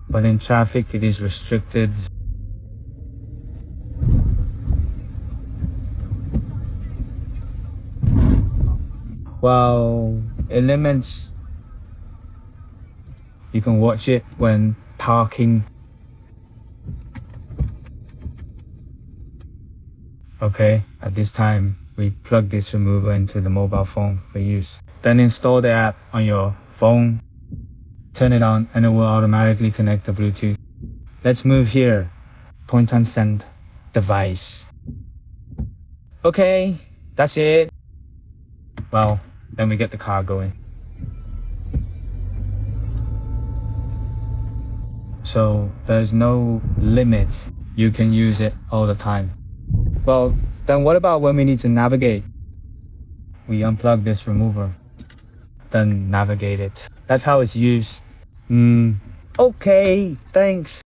but in traffic it is restricted. Well, it limits. You can watch it when parking. Okay, at this time, we plug this remover into the mobile phone for use. Then install the app on your phone, turn it on, and it will automatically connect to Bluetooth. Let's move here. Point and send device. Okay, that's it. Well, then we get the car going. So there's no limit. You can use it all the time. Well, then what about when we need to navigate? We unplug this remover, then navigate it. That's how it's used. Okay, thanks.